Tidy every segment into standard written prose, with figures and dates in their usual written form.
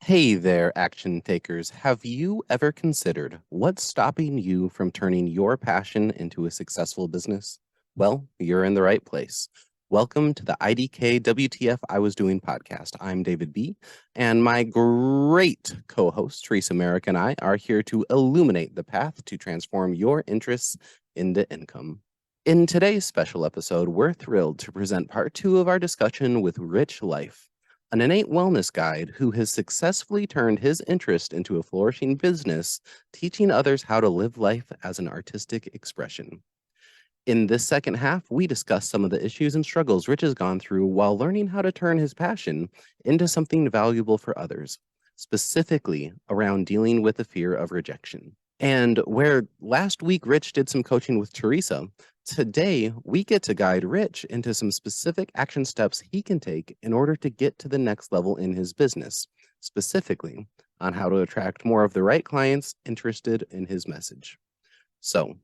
Hey there, action takers. Have you ever considered what's stopping you from turning your passion into a successful business? Well, you're in the right place. Welcome to the IDKWTF I Was Doing podcast. I'm David B., and my great co-host, Teresa Marick and I, are here to illuminate the path to transform your interests into income. In today's special episode, we're thrilled to present part 2 of our discussion with Rich Life, an innate wellness guide who has successfully turned his interest into a flourishing business, teaching others how to live life as an artistic expression. In this second half, we discuss some of the issues and struggles Rich has gone through while learning how to turn his passion into something valuable for others, specifically around dealing with the fear of rejection. And where last week Rich did some coaching with Teresa, today we get to guide Rich into some specific action steps he can take in order to get to the next level in his business, specifically on how to attract more of the right clients interested in his message. So,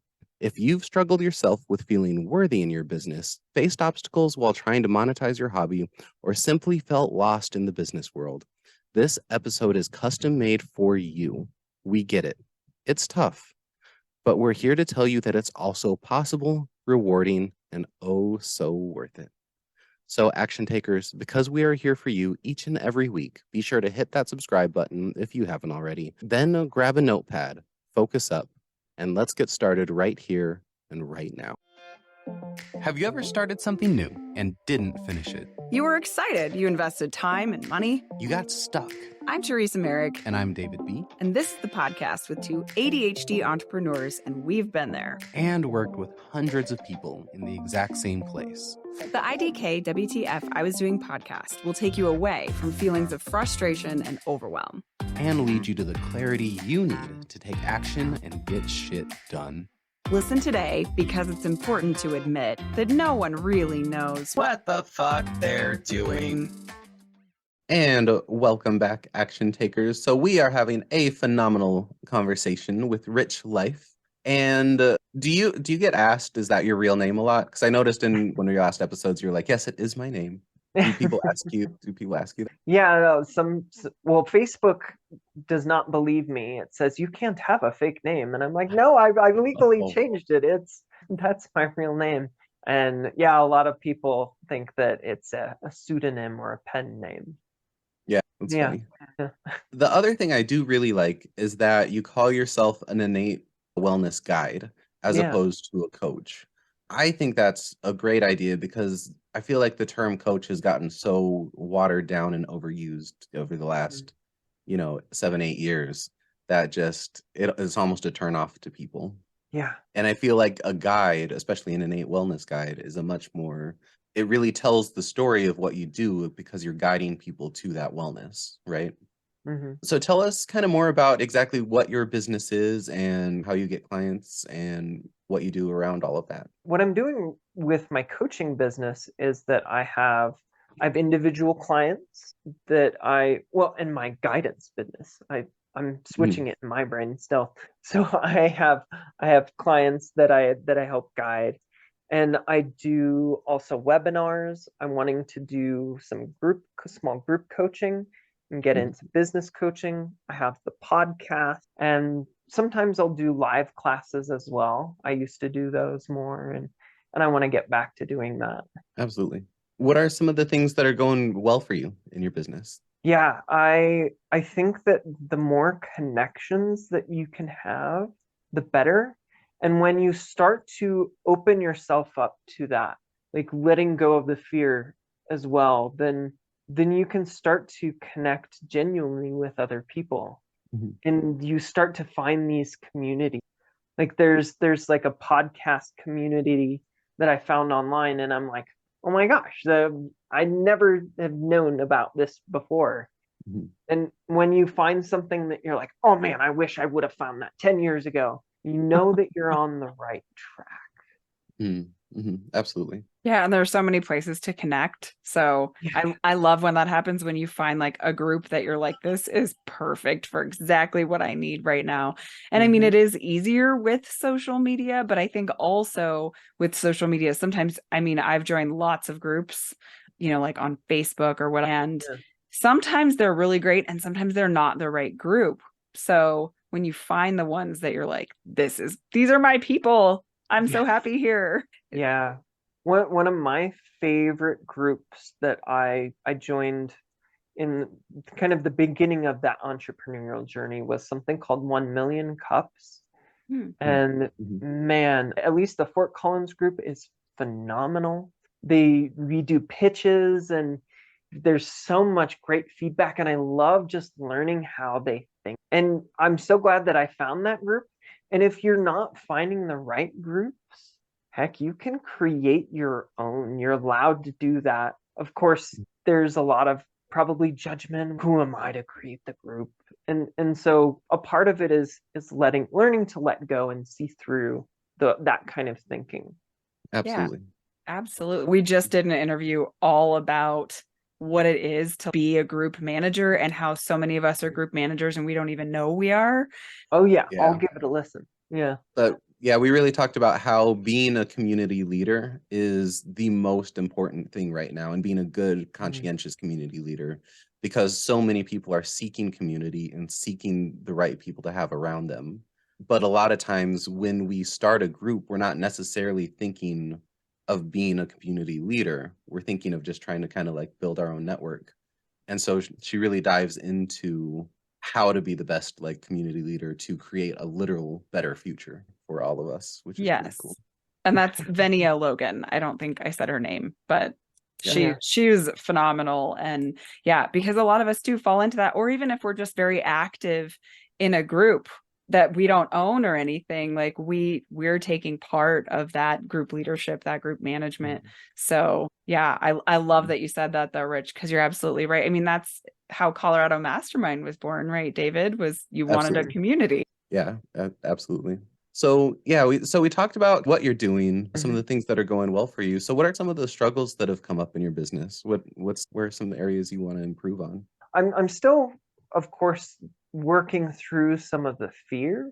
if you've struggled yourself with feeling worthy in your business, faced obstacles while trying to monetize your hobby, or simply felt lost in the business world, this episode is custom made for you. We get it. It's tough, but we're here to tell you that it's also possible, rewarding, and oh so worth it. So action takers, because we are here for you each and every week, be sure to hit that subscribe button if you haven't already. Then grab a notepad, focus up, and let's get started right here and right now. Have you ever started something new and didn't finish it? You were excited. You invested time and money. You got stuck. I'm Teresa Marick. And I'm David B. And this is the podcast with two ADHD entrepreneurs, and we've been there. And worked with hundreds of people in the exact same place. The IDKWTF I Was Doing podcast will take you away from feelings of frustration and overwhelm. And lead you to the clarity you need to take action and get shit done. Listen today because it's important to admit that no one really knows what the fuck they're doing. And welcome back, action takers. So we are having a phenomenal conversation with Rich Life. And do you get asked, is that your real name a lot? Because I noticed in one of your last episodes, you're like, yes, it is my name. Do people ask you? That? Yeah, no, Facebook does not believe me. It says you can't have a fake name, and I'm like, no, I legally changed it. That's my real name. And yeah, a lot of people think that it's a pseudonym or a pen name. Yeah, that's funny. The other thing I do really like is that you call yourself an innate wellness guide as opposed to a coach. I think that's a great idea because I feel like the term coach has gotten so watered down and overused over the last, 7-8 years that it's almost a turnoff to people. Yeah. And I feel like a guide, especially an innate wellness guide, is it really tells the story of what you do because you're guiding people to that wellness, right? Mm-hmm. So tell us kind of more about exactly what your business is and how you get clients and what you do around all of that. What I'm doing with my coaching business is that I have individual clients that in my guidance business, I'm switching it in my brain still. So I have clients that I help guide, and I do also webinars. I'm wanting to do some small group coaching and get into business coaching. I have the podcast, and sometimes I'll do live classes as well. I used to do those more, and I want to get back to doing that. Absolutely. What are some of the things that are going well for you in your business? Yeah, I think that the more connections that you can have, the better. And when you start to open yourself up to that, like letting go of the fear as well, then you can start to connect genuinely with other people. Mm-hmm. And you start to find these communities. Like there's like a podcast community that I found online, and I'm like, oh my gosh, I never have known about this before. Mm-hmm. And when you find something that you're like, oh man, I wish I would have found that 10 years ago, you know that you're on the right track. Mm-hmm. Absolutely. Yeah, and there are so many places to connect. So I love when that happens, when you find like a group that you're like, this is perfect for exactly what I need right now. And I mean, it is easier with social media, but I think also with social media, sometimes, I've joined lots of groups, like on Facebook or what, and sometimes they're really great and sometimes they're not the right group. So when you find the ones that you're like, these are my people, I'm so happy here. Yeah. One of my favorite groups that I joined in kind of the beginning of that entrepreneurial journey was something called 1 Million Cups. And man, at least the Fort Collins group is phenomenal. We do pitches and there's so much great feedback, and I love just learning how they think. And I'm so glad that I found that group. And if you're not finding the right groups, heck, you can create your own. You're allowed to do that. Of course, there's a lot of probably judgment. Who am I to create the group? And so a part of it is learning to let go and see through that kind of thinking. Absolutely. Yeah, absolutely. We just did an interview all about what it is to be a group manager and how so many of us are group managers and we don't even know we are. Oh yeah. I'll give it a listen. Yeah. But yeah, we really talked about how being a community leader is the most important thing right now, and being a good, conscientious community leader, because so many people are seeking community and seeking the right people to have around them. But a lot of times when we start a group, we're not necessarily thinking of being a community leader. We're thinking of just trying to kind of like build our own network. And so she really dives into how to be the best like community leader to create a literal better future for all of us, which is really cool. And that's Venia Logan. I don't think I said her name, but Yeah. she was phenomenal. And yeah, because a lot of us do fall into that, or even if we're just very active in a group that we don't own or anything, like we're taking part of that group leadership, that group management. So yeah, I love that you said that though, Rich, because you're absolutely right. I mean, that's how Colorado Mastermind was born, right, David? Was you wanted a community. Yeah, absolutely. So yeah, we talked about what you're doing, some of the things that are going well for you. So what are some of the struggles that have come up in your business? Where are some areas you want to improve on? I'm still, of course, working through some of the fear.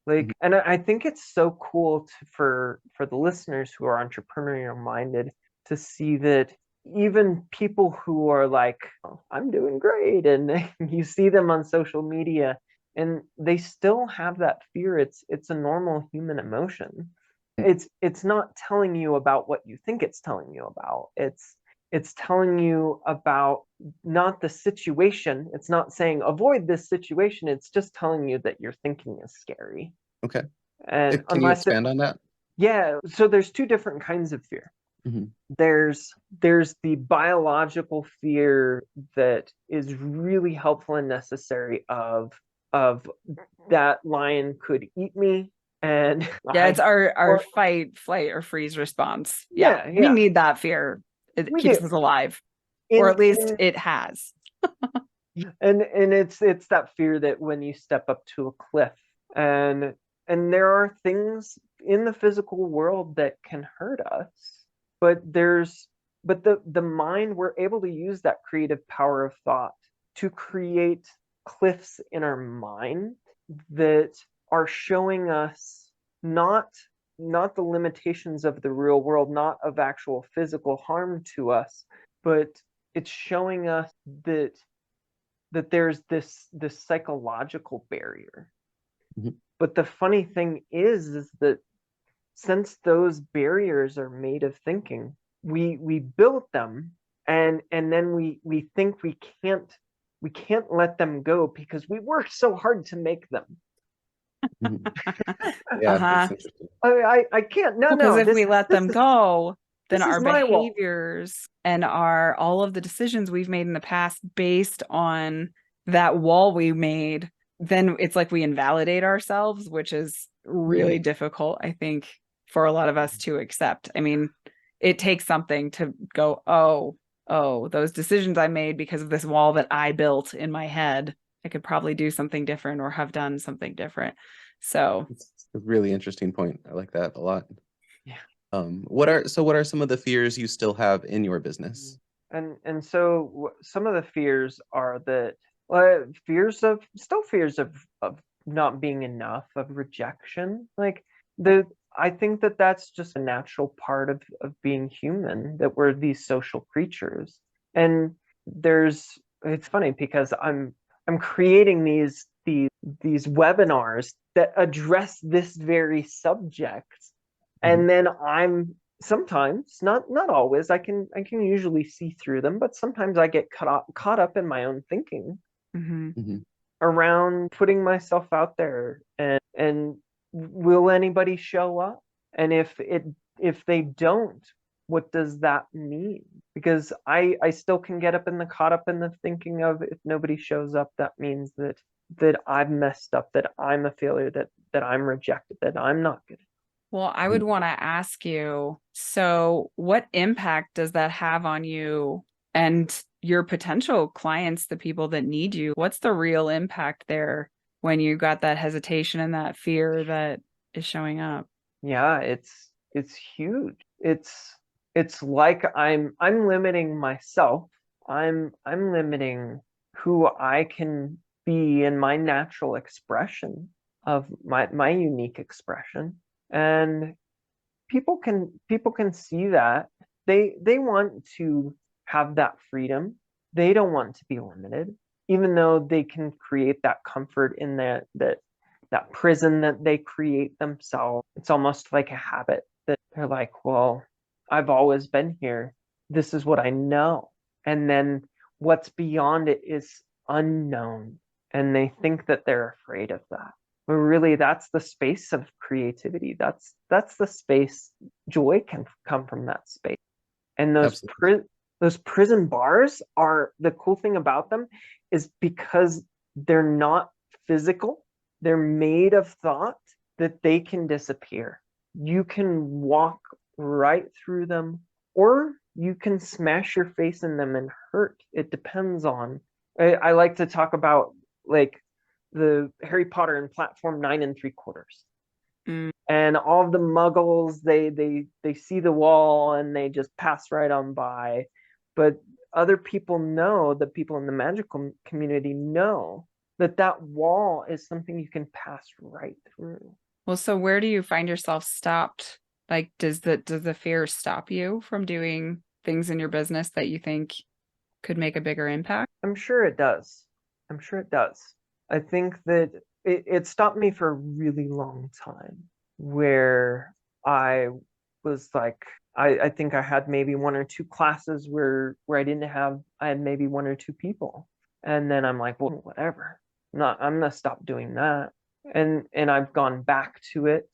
Like, and I think it's so cool for the listeners who are entrepreneurial minded to see that even people who are like, oh, I'm doing great, and you see them on social media and they still have that fear. It's a normal human emotion. It's not telling you about what you think it's telling you about. It's telling you about not the situation. It's not saying avoid this situation. It's just telling you that your thinking is scary. Okay. And can you expand on that? Yeah. So there's two different kinds of fear. There's the biological fear that is really helpful and necessary of that lion could eat me. And yeah, it's our fight, flight, or freeze response. Yeah. We need that fear. It keeps us alive, or at least it has. And it's that fear that when you step up to a cliff, and there are things in the physical world that can hurt us, but the mind, we're able to use that creative power of thought to create cliffs in our mind that are showing us not the limitations of the real world, not of actual physical harm to us, but it's showing us that there's this psychological barrier. But the funny thing is that since those barriers are made of thinking, we built them, and then we think we can't let them go because we worked so hard to make them. Yeah, I can't. No, because if we let them go, then our behaviors and all of the decisions we've made in the past based on that wall we made, then it's like we invalidate ourselves, which is really difficult, I think, for a lot of us to accept. I mean, it takes something to go, oh, those decisions I made because of this wall that I built in my head, I could probably do something different or have done something different. So it's a really interesting point. I like that a lot. Yeah. What are some of the fears you still have in your business? And so some of the fears are that fears of not being enough, of rejection. Like I think that that's just a natural part of being human, that we're these social creatures. And there's it's funny because I'm creating these webinars that address this very subject. And then I'm sometimes, not always, I can usually see through them, but sometimes I get caught up in my own thinking around putting myself out there, and will anybody show up? And if they don't, what does that mean? Because I still can get caught up in the thinking of, if nobody shows up, that means that I've messed up, that I'm a failure, that I'm rejected, that I'm not good. Well, I would want to ask you, so what impact does that have on you and your potential clients, the people that need you? What's the real impact there when you got that hesitation and that fear that is showing up? Yeah, it's huge. It's like I'm limiting myself. I'm limiting who I can be in my natural expression of my unique expression. And people can see that. They want to have that freedom. They don't want to be limited, even though they can create that comfort in that prison that they create themselves. It's almost like a habit that they're like, well, I've always been here. This is what I know. And then what's beyond it is unknown. And they think that they're afraid of that. But really, that's the space of creativity. That's the space. Joy can come from that space. And those prison bars are, the cool thing about them is because they're not physical, they're made of thought, that they can disappear. You can walk right through them, or you can smash your face in them and hurt. It depends on, I like to talk about like the Harry Potter and platform 9 3/4. And all of the muggles, they see the wall and they just pass right on by. But other people know, the people in the magical community know, that wall is something you can pass right through. Well, so where do you find yourself stopped? Like, does the fear stop you from doing things in your business that you think could make a bigger impact? I'm sure it does. I think that it stopped me for a really long time, where I was like, I think I had maybe 1 or 2 classes where I had maybe 1 or 2 people. And then I'm like, well, whatever. I'm gonna stop doing that. And I've gone back to it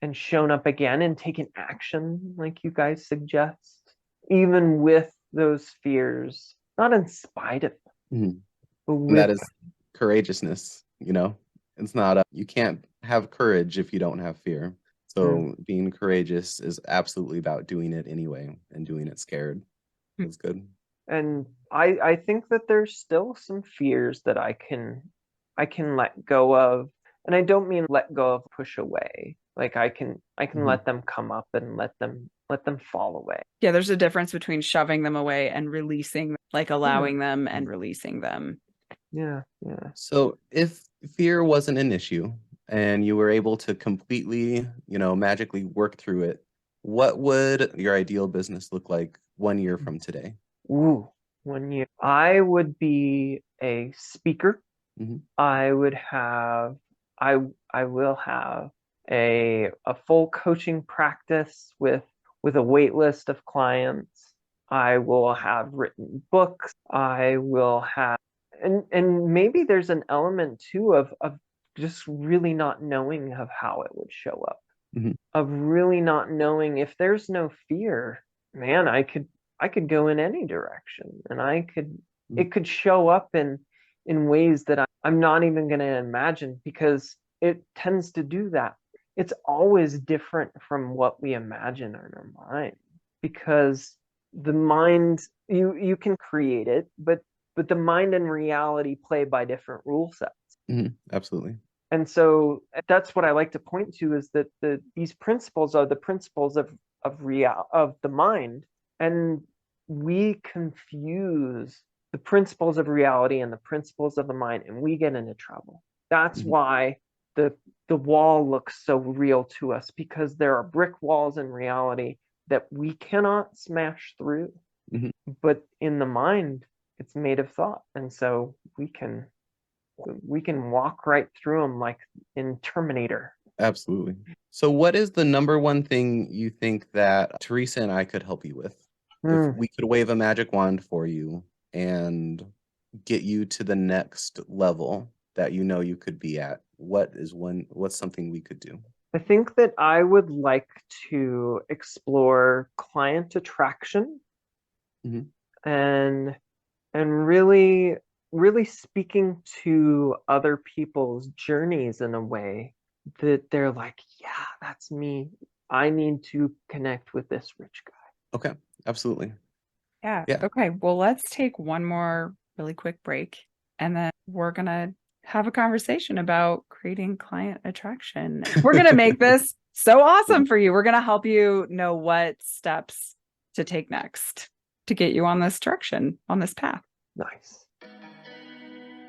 and shown up again and taken action, like you guys suggest, even with those fears, not in spite of them, but And that with is courageousness, it's not you can't have courage if you don't have fear. So being courageous is absolutely about doing it anyway, and doing it scared. That's good. And I think that there's still some fears that I can let go of. And I don't mean let go of, push away. Like I can let them come up and let them fall away. Yeah, there's a difference between shoving them away and releasing, like allowing them and releasing them. Yeah. So if fear wasn't an issue and you were able to completely, magically work through it, what would your ideal business look like 1 year from today? Ooh, 1 year. I would be a speaker. I would have, I will have a full coaching practice with a wait list of clients. I will have written books. I will have, and maybe there's an element too of just really not knowing of how it would show up, of really not knowing. If there's no fear, man, I could go in any direction, and it could show up in ways that I'm not even going to imagine, because it tends to do that. It's always different from what we imagine in our mind, because the mind, you can create it, but the mind and reality play by different rule sets. Absolutely. And so that's what I like to point to, is that these principles are the principles of the mind, and we confuse the principles of reality and the principles of the mind, and we get into trouble. That's why the wall looks so real to us, because there are brick walls in reality that we cannot smash through. But in the mind, it's made of thought. And so we can walk right through them like in Terminator. Absolutely. So what is the number one thing you think that Teresa and I could help you with? If we could wave a magic wand for you and get you to the next level that you know you could be at, what's something we could do? I think that I would like to explore client attraction and really speaking to other people's journeys in a way that they're like, yeah, that's me. I need to connect with this rich guy. Okay, absolutely. Yeah. Okay. Well, let's take one more really quick break, and then we're going to have a conversation about creating client attraction. We're going to make this so awesome for you. We're going to help you know what steps to take next to get you on this direction, on this path. Nice.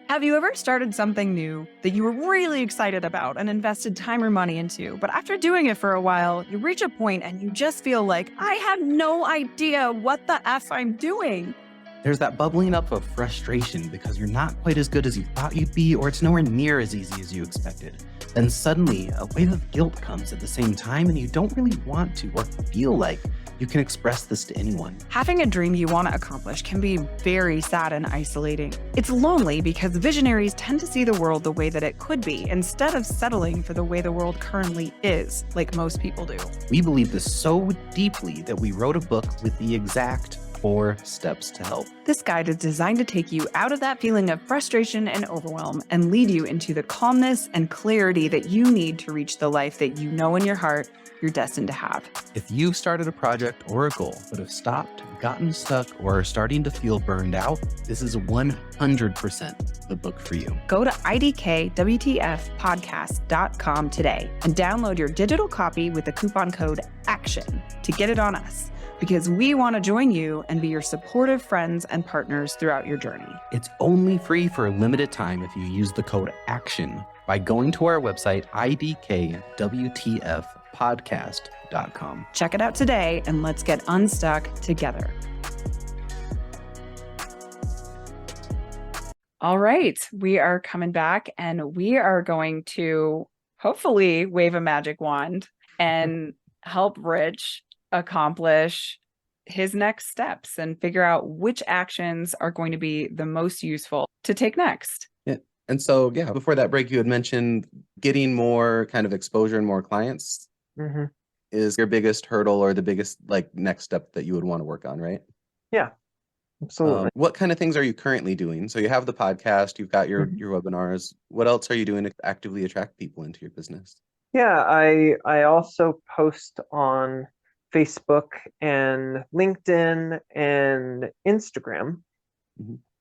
Have you ever started something new that you were really excited about and invested time or money into, but after doing it for a while, you reach a point and you just feel like, I have no idea what the F I'm doing? There's that bubbling up of frustration because you're not quite as good as you thought you'd be, or it's nowhere near as easy as you expected. Then suddenly, a wave of guilt comes at the same time, and you don't really want to or feel like you can express this to anyone. Having a dream you want to accomplish can be very sad and isolating. It's lonely because visionaries tend to see the world the way that it could be instead of settling for the way the world currently is, like most people do. We believe this so deeply that we wrote a book with the exact 4 steps to help. This guide is designed to take you out of that feeling of frustration and overwhelm and lead you into the calmness and clarity that you need to reach the life that you know in your heart you're destined to have. If you've started a project or a goal but have stopped, gotten stuck, or are starting to feel burned out, this is 100% the book for you. Go to IDKWTFpodcast.com today and download your digital copy with the coupon code ACTION to get it on us, because we want to join you and be your supportive friends and partners throughout your journey. It's only free for a limited time if you use the code ACTION by going to our website, IDKWTFpodcast.com. Check it out today and let's get unstuck together. All right, we are coming back and we are going to hopefully wave a magic wand and help Rich accomplish his next steps and figure out which actions are going to be the most useful to take next. Yeah. And so, before that break, you had mentioned getting more kind of exposure and more clients is your biggest hurdle or the biggest next step that you would want to work on, right? Yeah, absolutely. What kind of things are you currently doing? So you have the podcast, you've got your webinars. What else are you doing to actively attract people into your business? Yeah, I also post on Facebook and LinkedIn and Instagram.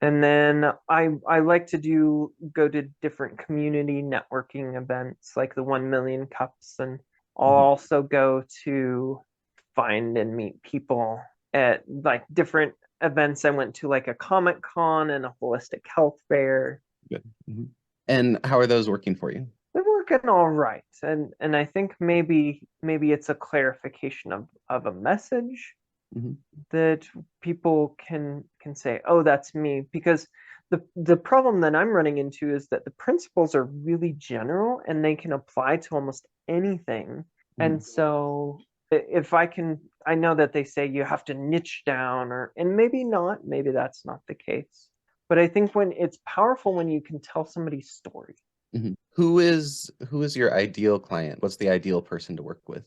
And then I like to go to different community networking events like the 1 Million Cups, and I'll also go to find and meet people at like different events. I went to like a Comic-Con and a holistic health fair. Good. And how are those working for you? They're working all right. And I think maybe it's a clarification of a message that people can say, oh, that's me. Because the problem that I'm running into is that the principles are really general and they can apply to almost anything. And so if I know that they say you have to niche down, and maybe not, maybe that's not the case. But I think when it's powerful when you can tell somebody's story. Who is your ideal client? What's the ideal person to work with?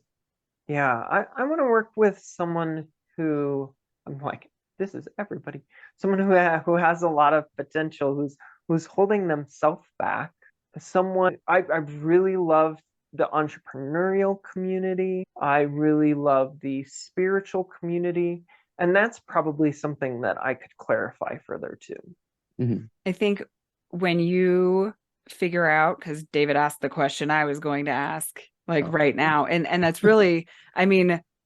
Yeah, I want to work with someone who I'm like, this is everybody. Someone who has a lot of potential, who's holding themselves back. Someone I really love the entrepreneurial community. I really love the spiritual community, and that's probably something that I could clarify further too. I think when you figure out, because David asked the question I was going to ask right now, and that's really,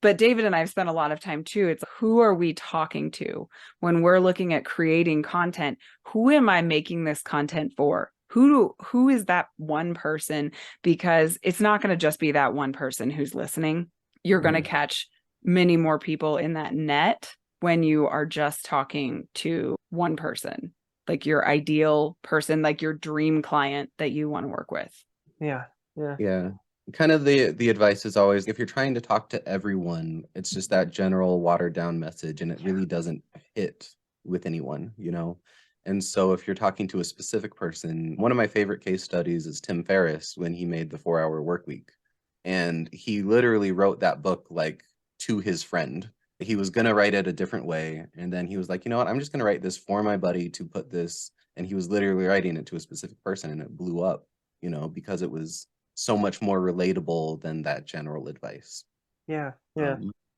but David and I have spent a lot of time too. It's who are we talking to when we're looking at creating content? Who am I making this content for? Who is that one person? Because it's not going to just be that one person who's listening. You're going to catch many more people in that net when you are just talking to one person, like your ideal person, like your dream client that you want to work with. Yeah. Yeah. Kind of the advice is always, if you're trying to talk to everyone, it's just that general watered down message, and it really doesn't hit with anyone, you know? And so if you're talking to a specific person, one of my favorite case studies is Tim Ferriss when he made the 4-Hour Workweek. And he literally wrote that book like to his friend. He was going to write it a different way. And then he was like, you know what, I'm just going to write this for my buddy to put this. And he was literally writing it to a specific person, and it blew up, you know, because it was so much more relatable than that general advice. Yeah.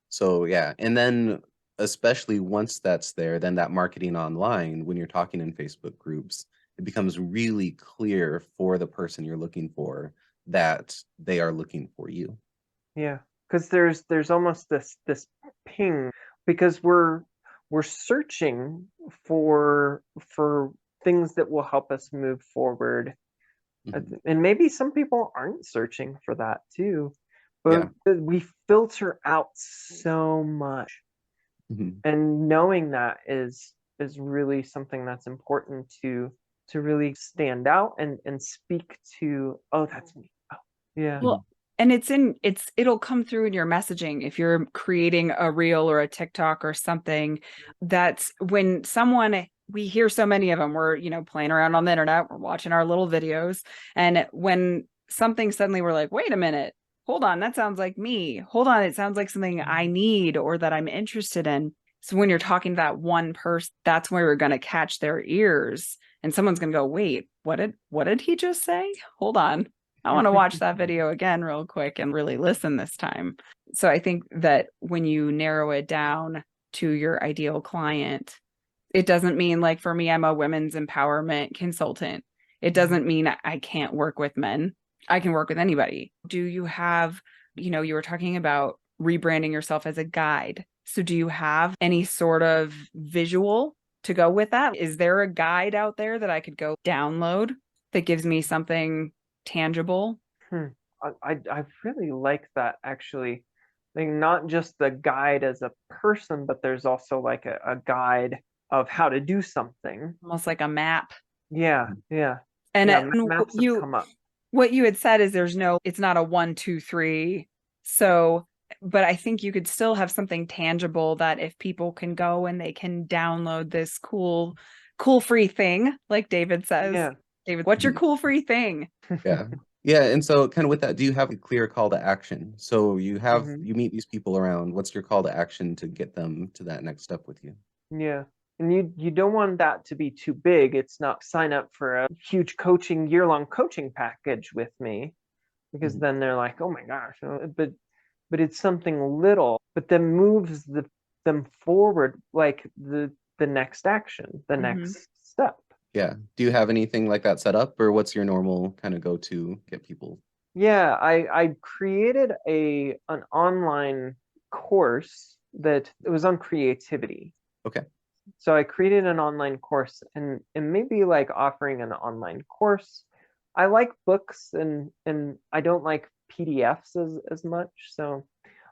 So yeah. And then especially once that's there, then that marketing online, when you're talking in Facebook groups, it becomes really clear for the person you're looking for that they are looking for you. Yeah. Because there's almost this ping, because we're searching for things that will help us move forward. And maybe some people aren't searching for that too, but we filter out so much. And knowing that is really something that's important to really stand out and speak to, oh, that's me. Oh, yeah. Well, and it'll come through in your messaging. If you're creating a reel or a TikTok or something, that's when we hear so many of them, we're, playing around on the internet, we're watching our little videos. And when something suddenly we're like, wait a minute, hold on, that sounds like me. Hold on, it sounds like something I need or that I'm interested in. So when you're talking to that one person, that's where you're going to catch their ears, and someone's going to go, wait, what did he just say? Hold on. I want to watch that video again real quick and really listen this time. So I think that when you narrow it down to your ideal client, it doesn't mean, like, for me, I'm a women's empowerment consultant. It doesn't mean I can't work with men. I can work with anybody. Do you have, you were talking about rebranding yourself as a guide. So do you have any sort of visual to go with that? Is there a guide out there that I could go download that gives me something tangible? I really like that, actually. Like, not just the guide as a person, but there's also like a guide of how to do something. Almost like a map. Yeah. And maps have come up. What you had said is it's not a 1, 2, 3. So, but I think you could still have something tangible that if people can go and they can download this cool free thing, like David says. Yeah. David, what's your cool free thing? Yeah. And so kind of with that, do you have a clear call to action? So you meet these people around, what's your call to action to get them to that next step with you? Yeah. And you don't want that to be too big. It's not sign up for a huge year-long coaching package with me, because then they're like, oh my gosh. But it's something little, but then moves them forward, like the next action, the next step. Yeah. Do you have anything like that set up, or what's your normal kind of go-to get people? Yeah, I created an online course that it was on creativity. Okay. So I created an online course, and maybe like offering an online course. I like books and I don't like PDFs as much. So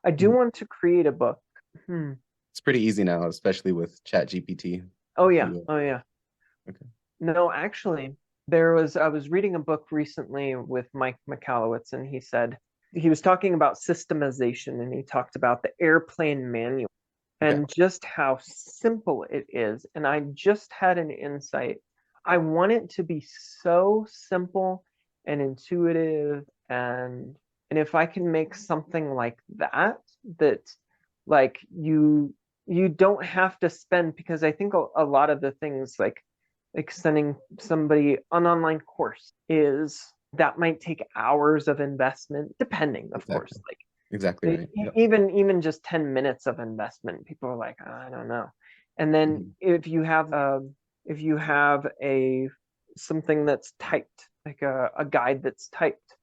I do want to create a book. It's pretty easy now, especially with ChatGPT. Oh yeah. Okay. No, actually, I was reading a book recently with Mike Michalowicz, and he was talking about systemization, and he talked about the airplane manual and just how simple it is. And I just had an insight. I want it to be so simple and intuitive, and if I can make something like that like you don't have to spend, because I think a lot of the things like sending somebody an online course that might take hours of investment, depending, of course. Like exactly right. Yep. Even just 10 minutes of investment, people are like, oh, I don't know. And then if you have something that's typed, like a guide that's typed,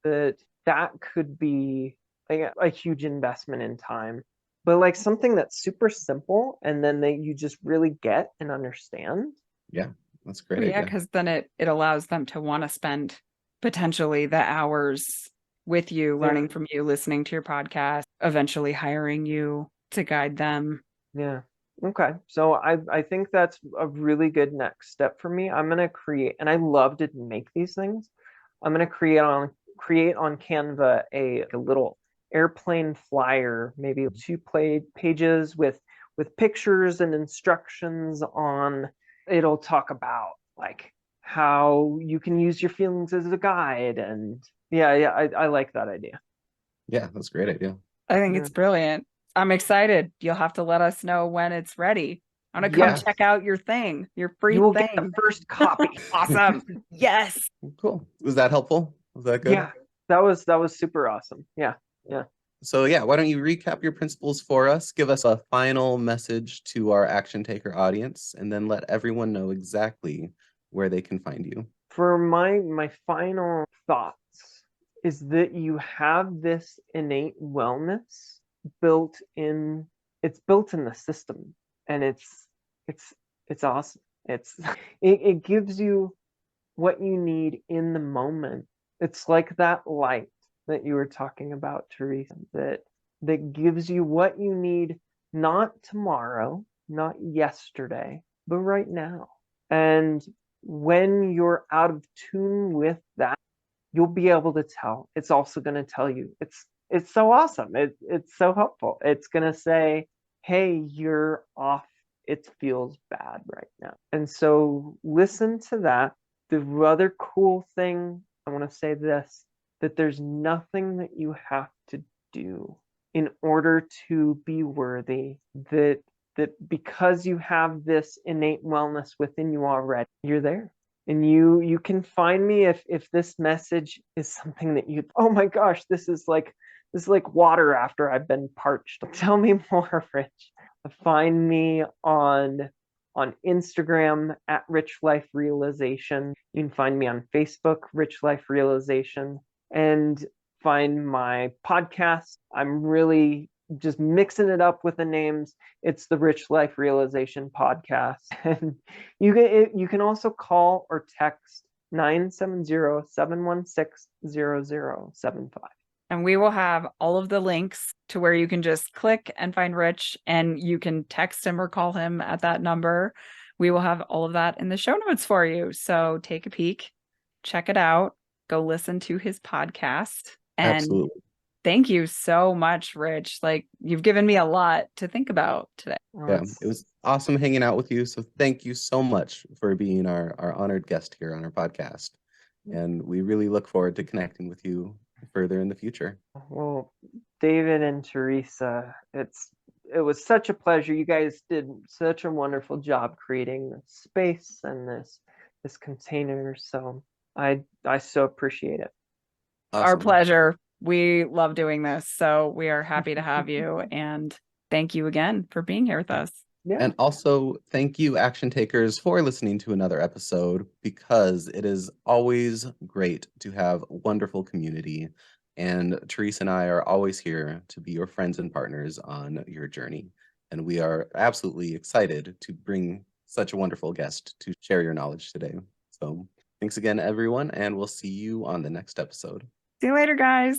that could be like a huge investment in time. But like something that's super simple, and then you just really get and understand. Yeah, that's great. Yeah, because then it allows them to want to spend potentially the hours with you, learning from you, listening to your podcast, eventually hiring you to guide them. Yeah. Okay. So I think that's a really good next step for me. I'm going to create, and I love to make these things. I'm going to create on Canva a little airplane flyer, maybe 2 pages with pictures and instructions on. It'll talk about like how you can use your feelings as a guide, and I like that idea. Yeah, that's a great idea. I think it's brilliant. I'm excited. You'll have to let us know when it's ready. I'm gonna come Yes. check out your thing, your free You will thing. get the first copy. Awesome. Yes. Cool. Was that helpful? Was that good? Yeah, that was super awesome. Yeah. So yeah, why don't you recap your principles for us? Give us a final message to our action taker audience, and then let everyone know exactly where they can find you. For my final thoughts is that you have this innate wellness built in. It's built in the system, and it's awesome. It gives you what you need in the moment. It's like that light that you were talking about, Teresa, that gives you what you need, not tomorrow, not yesterday, but right now. And when you're out of tune with that, you'll be able to tell. It's also going to tell you. It's so awesome. It's so helpful. It's going to say, hey, you're off. It feels bad right now. And so listen to that. The other cool thing, I want to say this, that there's nothing that you have to do in order to be worthy, that because you have this innate wellness within you already, you're there. And you can find me if this message is something that you, oh my gosh, this is like water after I've been parched. Tell me more, Rich. Find me on Instagram at Rich Life Realization. You can find me on Facebook, Rich Life Realization, and find my podcast. I'm really just mixing it up with the names. It's the Rich Life Realization Podcast. And you can also call or text 970-716-0075. And we will have all of the links to where you can just click and find Rich, and you can text him or call him at that number. We will have all of that in the show notes for you. So take a peek, check it out, go listen to his podcast. And Absolutely. thank you so much, Rich. Like, you've given me a lot to think about today. Yeah, it was awesome hanging out with you. So thank you so much for being our honored guest here on our podcast. And we really look forward to connecting with you further in the future. Well, David and Teresa, it was such a pleasure. You guys did such a wonderful job creating this space and this container. So I so appreciate it. Awesome. Our pleasure. We love doing this. So we are happy to have you. And thank you again for being here with us. Yeah. And also thank you, action takers, for listening to another episode, because it is always great to have a wonderful community. And Teresa and I are always here to be your friends and partners on your journey. And we are absolutely excited to bring such a wonderful guest to share your knowledge today. So thanks again, everyone, and we'll see you on the next episode. See you later, guys.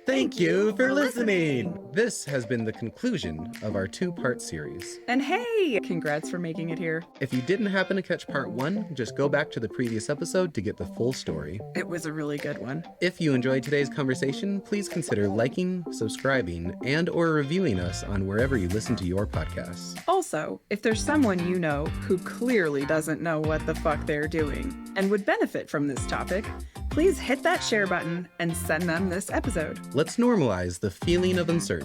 Thank you for listening. This has been the conclusion of our 2-part series. And hey, congrats for making it here. If you didn't happen to catch part 1, just go back to the previous episode to get the full story. It was a really good one. If you enjoyed today's conversation, please consider liking, subscribing, and or reviewing us on wherever you listen to your podcasts. Also, if there's someone you know who clearly doesn't know what the fuck they're doing and would benefit from this topic, please hit that share button and send them this episode. Let's normalize the feeling of uncertainty.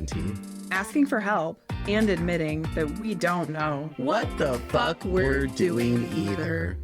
Asking for help and admitting that we don't know What the fuck we're doing either.